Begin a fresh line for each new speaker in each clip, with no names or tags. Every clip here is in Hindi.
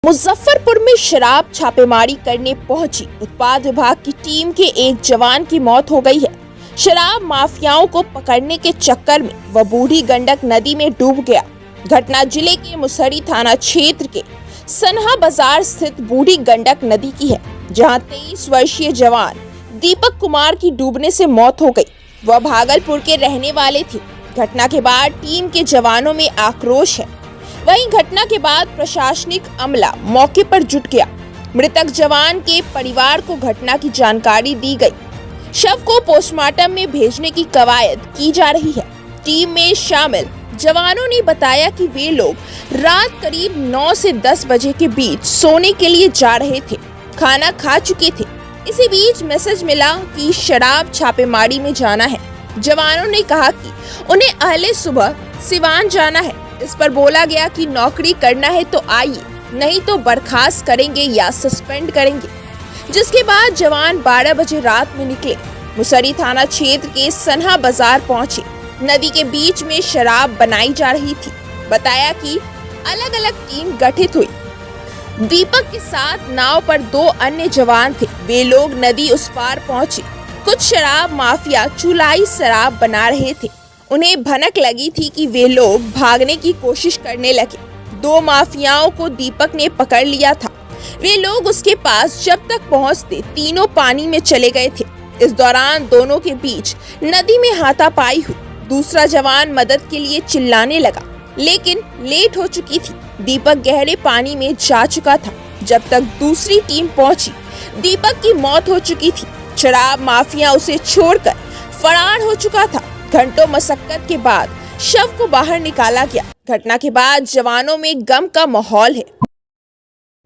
मुजफ्फरपुर में शराब छापेमारी करने पहुंची उत्पाद विभाग की टीम के एक जवान की मौत हो गई है। शराब माफियाओं को पकड़ने के चक्कर में वह बूढ़ी गंडक नदी में डूब गया। घटना जिले के मुसहरी थाना क्षेत्र के सनहा बाजार स्थित बूढ़ी गंडक नदी की है, जहां 23 वर्षीय जवान दीपक कुमार की डूबने से मौत हो गई। वह भागलपुर के रहने वाले थे। घटना के बाद टीम के जवानों में आक्रोश है। वहीं घटना के बाद प्रशासनिक अमला मौके पर जुट गया। मृतक जवान के परिवार को घटना की जानकारी दी गई। शव को पोस्टमार्टम में भेजने की कवायद की जा रही है। टीम में शामिल जवानों ने बताया कि वे लोग रात करीब 9 से 10 बजे के बीच सोने के लिए जा रहे थे। खाना खा चुके थे। इसी बीच मैसेज मिला कि शराब छापेमारी में जाना है। जवानों ने कहा कि उन्हें अगले सुबह सिवान जाना है। इस पर बोला गया कि नौकरी करना है तो आइए, नहीं तो बर्खास्त करेंगे या सस्पेंड करेंगे। जिसके बाद जवान 12 बजे रात में निकले। मुसहरी थाना क्षेत्र के सनहा बाजार पहुंचे। नदी के बीच में शराब बनाई जा रही थी। बताया कि अलग अलग टीम गठित हुई। दीपक के साथ नाव पर 2 अन्य जवान थे। वे लोग नदी उस पार पहुंचे। कुछ शराब माफिया चुलाई शराब बना रहे थे। उन्हें भनक लगी थी कि वे लोग भागने की कोशिश करने लगे। 2 माफियाओं को दीपक ने पकड़ लिया था। वे लोग उसके पास जब तक पहुंचते तीनों पानी में चले गए थे। इस दौरान दोनों के बीच नदी में हाथापाई हुई। दूसरा जवान मदद के लिए चिल्लाने लगा, लेकिन लेट हो चुकी थी। दीपक गहरे पानी में जा चुका था। जब तक दूसरी टीम पहुंची, दीपक की मौत हो चुकी थी। शराब माफिया उसे छोड़कर फरार हो चुका था। घंटों मशक्कत के बाद शव को बाहर निकाला गया। घटना के बाद जवानों में गम का माहौल है।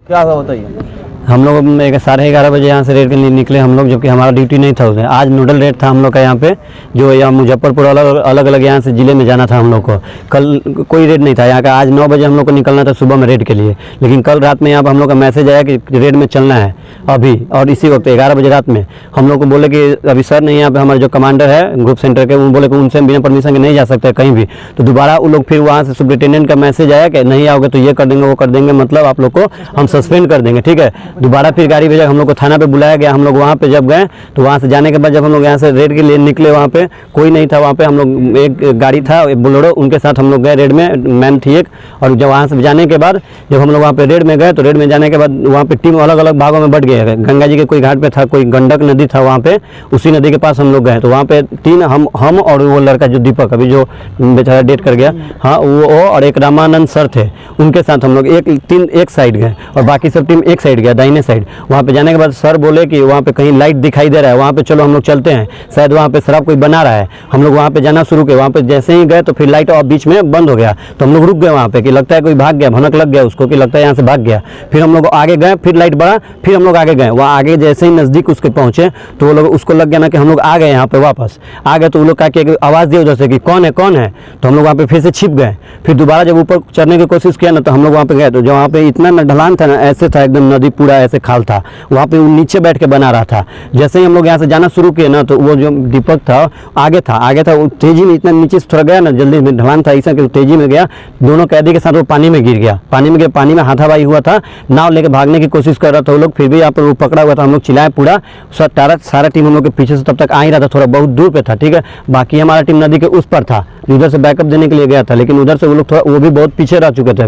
क्या हुआ बताइए।
हम लोग 11:30 बजे यहाँ से रेड के लिए निकले हम लोग, जबकि हमारा ड्यूटी नहीं था उसमें। आज नोडल रेड था हम लोग का यहाँ पे, जो यहाँ मुजफ्फरपुर अलग अलग यहाँ से ज़िले में जाना था हम लोग को। कल कोई रेड नहीं था यहाँ का। आज 9 बजे हम लोग को निकलना था सुबह में रेड के लिए, लेकिन कल रात में यहाँ पर हम लोग का मैसेज आया कि रेड में चलना है अभी। और इसी वक्त 11 बजे रात में हम लोग को बोले कि अभी सर नहीं, यहाँ पे हमारे जो कमांडर है ग्रुप सेंटर के, वो बोले कि उनसे बिना परमिशन के नहीं जा सकते कहीं भी। तो दोबारा वो लोग फिर वहाँ से सुपरिटेंडेंट का मैसेज आया कि नहीं आओगे तो ये कर देंगे वो कर देंगे, मतलब आप लोग को हम सस्पेंड कर देंगे, ठीक है। दोबारा फिर गाड़ी भेजा, हम लोग को थाना पे बुलाया गया। हम लोग वहाँ पे जब गए तो वहाँ से जाने के बाद जब हम लोग यहाँ से रेड के लिए निकले, वहाँ पे कोई नहीं था। वहाँ पे हम लोग एक गाड़ी था, एक बोलेरो, उनके साथ हम लोग गए रेड में, मैन थी एक। और जब वहाँ से जाने के बाद जब हम लोग वहाँ पे रेड में गए तो रेड में जाने के बाद वहाँ पे टीम अलग अलग भागों में बढ़ गए। गंगा जी के कोई घाट पे था, कोई गंडक नदी था वहाँ पे, उसी नदी के पास हम लोग गए। तो वहाँ पे 3 हम और वो लड़का जो दीपक अभी जो बेचारा डेट कर गया, हाँ वो और एक रामानंद सर थे, उनके साथ हम लोग एक साइड गए और बाकी सब टीम एक साइड गया, दाहिने साइड। वहाँ पे जाने के बाद सर बोले कि वहाँ पे कहीं लाइट दिखाई दे रहा है, वहाँ पे चलो हम लोग चलते हैं, शायद वहाँ पे शराब कोई बना रहा है। हम लोग वहाँ पे जाना शुरू किए। वहाँ पे जैसे ही गए तो फिर लाइट और बीच में बंद हो गया। तो हम लोग रुक गए वहाँ पे कि लगता है कोई भाग गया, भनक लग गया उसको कि लगता है यहाँ से भाग गया। फिर हम लोग आगे गए, फिर लाइट बढ़ा, फिर हम लोग आगे गए। वहाँ आगे जैसे ही नज़दीक उसके पहुँचे तो वो लोग उसको लग गया ना कि हम लोग आ गए यहाँ पे वापस आ गए। तो वो लोग कहा कि आवाज़ दिए उधर से कि कौन है कौन है। तो हम लोग वहाँ पे फिर से छिप गए। फिर दोबारा जब ऊपर चढ़ने की कोशिश किया ना तो हम लोग वहाँ पे गए। तो जो वहाँ पे इतना ढलान था ना, ऐसे था एकदम नदी पूरा ऐसे खाल था, वहाँ पे नीचे बैठ के बना रहा था। जैसे ही हम लोग यहाँ से जाना शुरू किए ना तो वो जो दीपक था आगे था वो तेजी में इतना नीचे से थोड़ा गया ना, जल्दी में ढलान था ऐसा कि तेजी में गया। दोनों कैदी के साथ वो पानी में गिर गया। पानी में हाथापाई हुआ था। नाव लेके भागने की कोशिश कर रहा था वो लोग, फिर भी यहाँ पर वो पकड़ा हुआ था। हम लोग चिल्लाए पूरा, सारा टीम हम लोग के पीछे से तब तक आ ही रहा था, थोड़ा बहुत दूर पे था, ठीक है। बाकी हमारा टीम नदी के उस पर था, उधर से बैकअप देने के लिए गया था, लेकिन उधर से वो लोग थोड़ा वो भी बहुत पीछे रह चुके थे।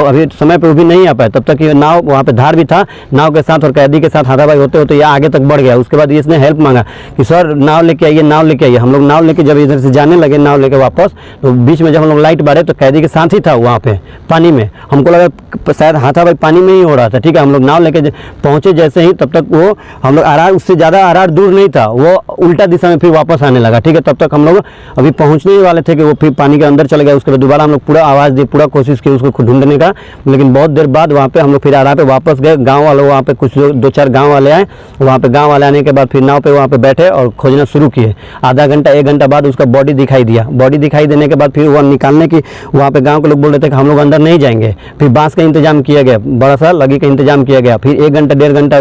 अभी समय पर वो भी नहीं आ पाए। तब तक ये नाव वहाँ पे धार भी था, नाव के साथ और कैदी के साथ हाथापाई होते होते ये आगे तक बढ़ गया। उसके बाद इसने हेल्प मांगा कि सर नाव लेके आइए, नाव लेके आइए। हम लोग नाव लेके जब इधर से जाने लगे नाव लेके वापस, तो बीच में जब हम लोग लाइट बारे तो कैदी के साथ ही था वहाँ पे पानी में। हमको लगा शायद हाथापाई पानी में ही हो रहा था, ठीक है। हम लोग नाव लेके पहुँचे जैसे ही, तब तक वो हम लोग आरार उससे ज़्यादा आरार दूर नहीं था, वो उल्टा दिशा में फिर वापस आने लगा, ठीक है। तब तक हम लोग अभी पहुँचने ही वाले थे कि वो फिर पानी के अंदर चले गए। उसके बाद दोबारा हम लोग पूरा आवाज़ दी, पूरा कोशिश की उसको ढूंढने का, लेकिन बहुत देर बाद वहाँ पे हम लोग फिर आरार पे वापस गए। गाँव वाले वहाँ पे कुछ दो चार गांव वाले आए। वहाँ पे गांव वाले आने के बाद फिर नाव पे वहाँ पे बैठे और खोजना शुरू किए। आधा घंटा 1 घंटा बाद उसका बॉडी दिखाई दिया। बॉडी दिखाई देने के बाद फिर वह निकालने की वहाँ पे गाँव के लोग बोल रहे थे कि हम लोग अंदर नहीं जाएंगे। फिर बांस का इंतजाम किया गया, बड़ा सा लगी का इंतजाम किया गया। फिर 1 घंटा 1.5 घंटा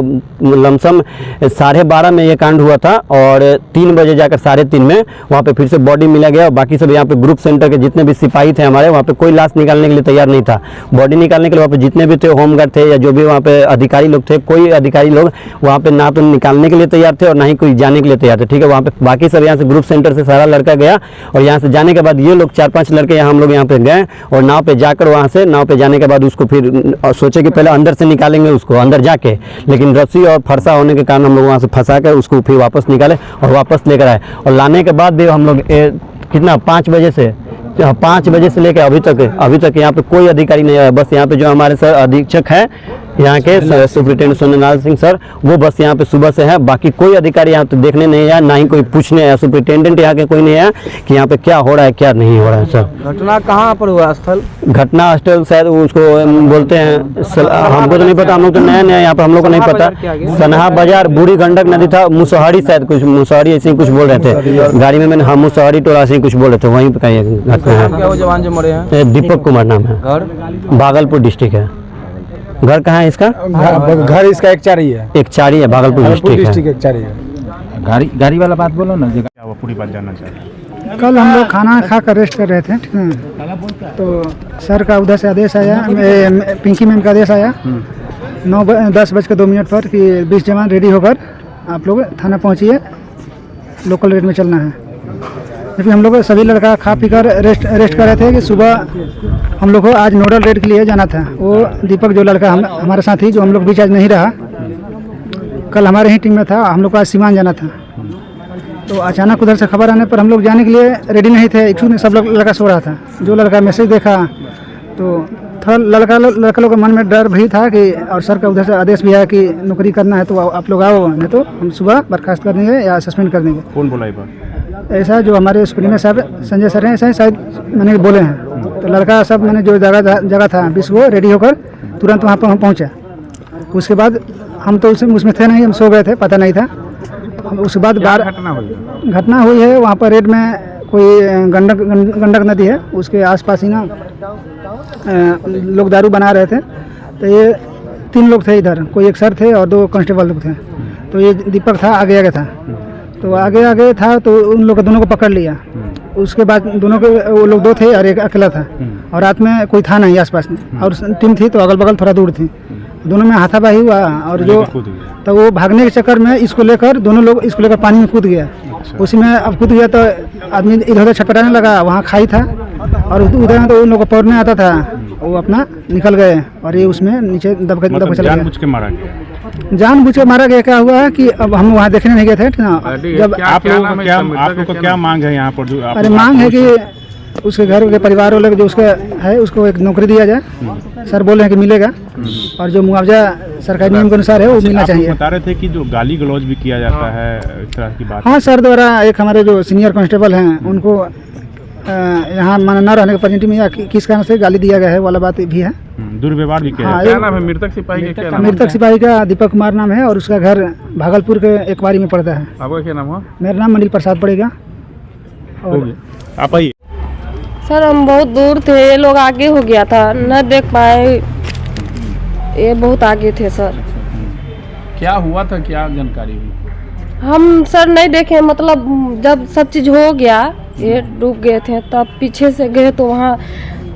लमसम 12:30 में ये कांड हुआ था और 3 बजे जाकर 3:30 में वहाँ पे फिर से बॉडी मिला गया। और बाकी सब यहाँ पे ग्रुप सेंटर के जितने भी सिपाही थे हमारे, वहाँ पे कोई लाश निकालने के लिए तैयार नहीं था। बॉडी निकालने के लिए वहाँ पे जितने भी थे होमगार्ड थे या जो भी वहाँ पे अधिकारी लोग थे, कोई अधिकारी लोग वहाँ पे ना तो निकालने के लिए तैयार थे और ना ही कोई जाने के लिए तैयार थे। ठीक है, वहाँ पे बाकी सब यहाँ से ग्रुप सेंटर से सारा लड़का गया और यहाँ से जाने के बाद ये लोग 4-5 लड़के हम लोग यहाँ पे गए और नाव पे जाकर वहाँ से नाव पे जाने के बाद उसको फिर सोचे कि पहले अंदर से निकालेंगे उसको अंदर जाके, लेकिन रस्सी और फरसा होने के कारण हम लोग वहाँ से फंसा कर उसको फिर वापस निकाले और वापस लेकर आए। और लाने के बाद भी हम लोग कितना 5 बजे से लेकर अभी तक यहाँ पे कोई अधिकारी नहीं आया। बस यहाँ पे जो हमारे सर अधीक्षक है यहाँ के सुप्रिंटेंडेंट सोनेलाल सिंह सर, वो बस यहाँ पे सुबह से है। बाकी कोई अधिकारी यहाँ पे देखने नहीं आया, ना ही कोई पूछने आया। सुप्रिंटेंडेंट यहाँ के कोई नहीं आया कि यहाँ पे क्या हो रहा है क्या नहीं हो रहा है। सर
घटना कहाँ पर हुआ स्थल?
घटना स्थल शायद उसको बोलते हैं, हमको तो नहीं पता, हम लोग तो नया यहाँ पे हम लोग को नहीं पता। सनहा बाजार, बूढ़ी गंडक नदी था, मुसहरी शायद कुछ मुसहरी ऐसे ही कुछ बोल रहे थे गाड़ी में। मैंने हम मुसहरी टोला से ही कुछ बोल रहे थे, वहीं पे कहीं घटना है।
जवान जो मरे हैं
दीपक कुमार नाम है, भागलपुर डिस्ट्रिक्ट है। घर कहाँ है इसका?
घर इसका एकचारी है।
एकचारी है, भागलपुर डिस्ट्रिक्ट है।
एकचारी है।
गाड़ी वाला बात बोलो ना, क्या वो पूरी बात जानना चाहिए।
कल हम लोग खाना खा कर रेस्ट कर रहे थे, ठीक है, तो सर का उधर से आदेश आया, पिंकी मैम का आदेश आया 10:02 पर कि 20 जवान रेडी होकर आप लोग थाना पहुँचिए, लोकल रेट में चलना है। क्योंकि हम लोग सभी लड़का खा पी कर रेस्ट कर रहे थे कि सुबह हम लोग को आज नोडल रेड के लिए जाना था। वो दीपक जो लड़का हमारे साथ ही, जो हम लोग बीच आज नहीं रहा, कल हमारे ही टीम में था, हम लोग को आज सीमान जाना था। तो अचानक उधर से खबर आने पर हम लोग जाने के लिए रेडी नहीं थे, इच्छुक सब लड़का सो रहा था। जो लड़का मैसेज देखा तो थोड़ा लड़का लोग के मन में डर भी था कि, और सर का उधर से आदेश भी आया कि नौकरी करना है तो आप लोग आओ, नहीं तो हम सुबह बर्खास्त कर देंगे या सस्पेंड कर देंगे।
कौन बोला ये बात?
ऐसा जो हमारे सुप्रीम साहब संजय सर हैं, ऐसा ही शायद मैंने बोले हैं। तो लड़का सब मैंने जो जगह था 20 वो रेडी होकर तुरंत वहाँ पर हम पहुँचा। उसके बाद हम तो उसमें थे नहीं, हम सो गए थे, पता नहीं था। उसके बाद घटना हुई है वहाँ पर रेड में, कोई गंडक नदी है उसके आसपास ही ना लोग दारू बना रहे थे। तो ये 3 लोग थे इधर, कोई एक सर थे और 2 कांस्टेबल लोग थे। तो ये दीपक था, आगे था, तो आगे था, तो उन लोग दोनों को पकड़ लिया। उसके बाद दोनों के वो लोग 2 थे और एक अकेला था, और रात में कोई था नहीं आसपास में, और टीम थी तो अगल बगल थोड़ा दूर थी। दोनों में हाथापाई हुआ और जो तो वो भागने के चक्कर में इसको लेकर दोनों लोग इसको लेकर पानी में कूद गया। उसी में अब कूद गया तो आदमी इधर उधर छटपटाने लगा, वहाँ खाई था और उधर तो उन लोग को पौड़ने आता था, वो अपना निकल गए और ये उसमें नीचे दब चला गया।
जानबूझ के मारा गया?
जानबूझ के मारा गया। क्या हुआ है कि अब हम वहाँ देखने नहीं गए थे ना। जब
आप लोगों को क्या मांग है यहाँ पर? जो
अरे मांग है कि उसके घर के परिवार वाले जो उसके है उसको एक नौकरी दिया जाए। सर बोले हैं कि मिलेगा, और जो मुआवजा सरकारी नियम के अनुसार है वो मिलना चाहिए।
बता रहे थे कि जो गाली गलौज भी किया जाता है, इस तरह की बात।
हाँ, सर द्वारा एक हमारे जो सीनियर कांस्टेबल हैं उनको यहाँ न रहने के परिस्थिति में या किस कारण से गाली दिया गया है वाला बात भी है।
दुर्व्यवहार भी किया
हाँ,
क्या नाम है मृतक सिपाही का? क्या नाम?
मृतक सिपाही का दीपक कुमार नाम है और उसका घर भागलपुर के एकबारी में पड़ता है।
आपका क्या नाम हुआ?
मेरा नाम अनिल प्रसाद पड़ेगा। और
आप आइए।
सर हम बहुत दूर थे, ये लोग आगे हो गया था, न देख पाए, ये बहुत आगे थे सर।
क्या हुआ था, क्या जानकारी हुई?
हम सर नहीं देखे, मतलब जब सब चीज़ हो गया, ये डूब गए थे, तब पीछे से गए तो वहाँ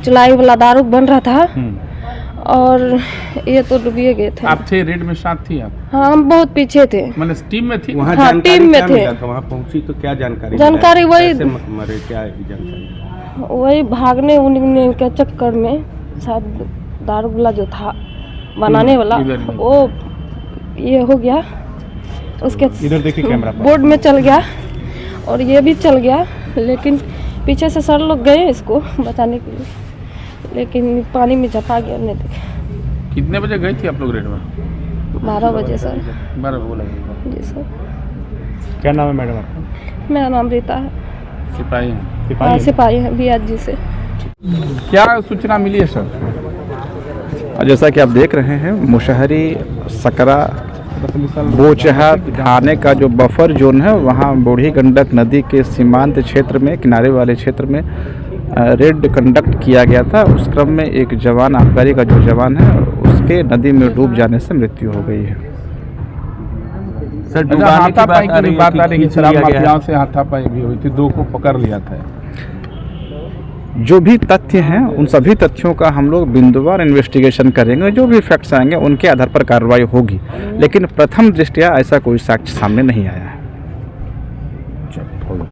चुलाई वाला दारू बन रहा था और ये तो डूबिए गए थे।
आप थे रेड में, साथ थी आप?
हाँ, हम बहुत पीछे थे।
मतलब टीम में थी?
हाँ, टीम में थे।
वहाँ पहुँची तो क्या जानकारी?
जानकारी वही
मरे, क्या जानकारी?
वही भागने उगने के चक्कर में शायद दारू वाला जो था बनाने वाला वो ये हो गया, उसके
इधर देखिए कैमरा पर,
बोर्ड में चल गया और ये भी चल गया। लेकिन पीछे से सर लोग गए इसको बचाने के लिए, लेकिन पानी में झपा गया, नहीं देखा।
कितने बजे गई थी आप लोग रेड में?
12 बजे सर।
12 बोला
जी सर।
क्या नाम है मैडम आपका?
मेरा नाम रीता है।
सिपाही हैं?
सिपाही हैं BRG से।
क्या सूचना मिली है सर?
और जैसा कि आप देख रहे हैं मुशहरी सकरा बोचहा थाने का जो बफर जोन है वहाँ बूढ़ी गंडक नदी के सीमांत क्षेत्र में किनारे वाले क्षेत्र में रेड कंडक्ट किया गया था। उस क्रम में एक जवान आबकारी का जो जवान है उसके नदी में डूब जाने से मृत्यु हो गई है।
सर डुबाने की बात आ रही है, शराब माफियाओं से हाथापाई भी हुई थी, 2 को पकड़ लिया था।
जो भी तथ्य हैं उन सभी तथ्यों का हम लोग बिंदुवार इन्वेस्टिगेशन करेंगे, जो भी फैक्ट्स आएंगे उनके आधार पर कार्रवाई होगी, लेकिन प्रथम दृष्टया ऐसा कोई साक्ष्य सामने नहीं आया।